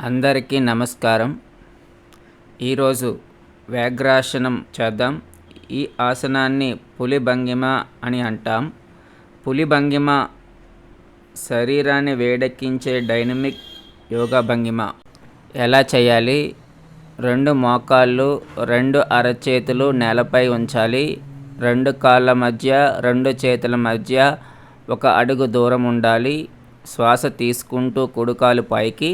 అందరికీ నమస్కారం. ఈరోజు వ్యాఘ్రాసనం చేద్దాం. ఈ ఆసనాన్ని పులి భంగిమ అని అంటాం. పులి భంగిమ శరీరాన్ని వేడెక్కించే డైనమిక్ యోగా భంగిమ. ఎలా చేయాలి? 2 మోకాళ్ళు, 2 అరచేతులు నేలపై ఉంచాలి. 2 కాళ్ళ మధ్య, 2 చేతుల మధ్య 1 అడుగు దూరం ఉండాలి. శ్వాస తీసుకుంటూ కుడికాలు పైకి,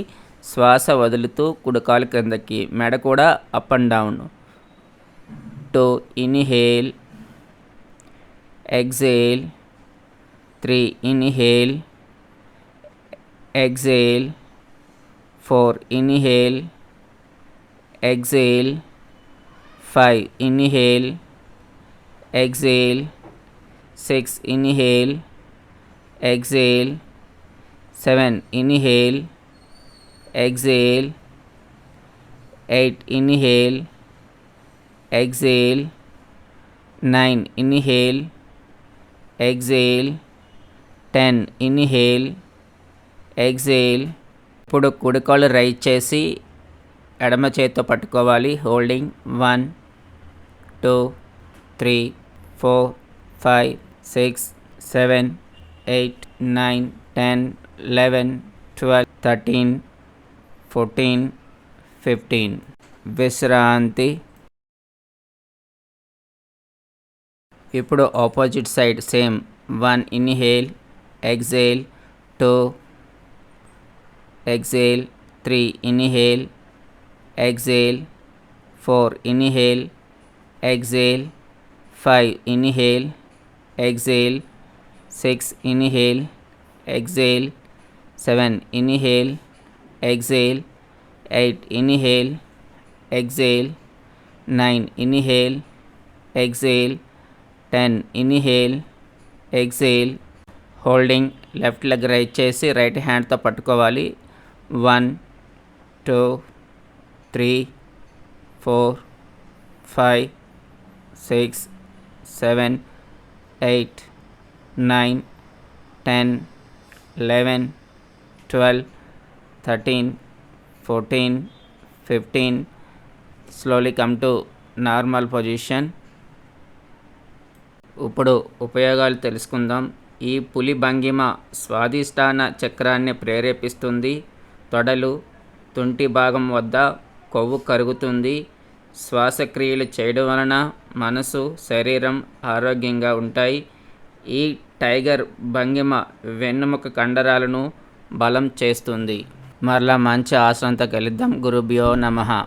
శ్వాస వదులుతూ కుడికాలు క్రిందకి. మెడ కూడా up and down. 2 inhale, exhale, 3 inhale, exhale, 4 inhale, exhale, 5 inhale, exhale, 6 inhale, exhale, 7 inhale, exhale, 8 inhale, exhale, 9 inhale, exhale, 10 inhale, exhale. ఇప్పుడు కుడికాలు రైట్ చేసి ఎడమ చేత్తో పట్టుకోవాలి. హోల్డింగ్ 1 2 3 4 5 6 7 8 9 10 11 12 13 14 15. విశ్రాంతి. ఇప్పుడు opposite side same. 1 inhale, exhale, 2 exhale, 3 inhale, exhale, 4 inhale, exhale, 5 inhale, exhale, 6 inhale, exhale, 7 inhale, exhale, 8 inhale, exhale, 9 inhale, exhale, 10 inhale, exhale. Holding. Left leg right చేసి right హ్యాండ్తో పట్టుకోవాలి. 1 2 3 4 5 6 7 8 9 10 11 12 13 14 15. slowly come to normal position. ఇప్పుడు ఉపయోగాలు తెలుసుకుందాం. ఈ పులి భంగిమ స్వాదిష్టాన చక్రాన్ని ప్రేరేపిస్తుంది. తొడలు, తుంటి భాగం వద్ద కొవ్వు కరుగుతుంది. శ్వాసక్రియలు చేయడం వలన మనసు, శరీరం ఆరోగ్యంగా ఉంటాయి. ఈ టైగర్ భంగిమ వెన్నెముక కండరాలను బలం చేస్తుంది. మరలా మంచి ఆసనంతో కలుద్దాం. గురుభ్యో నమః.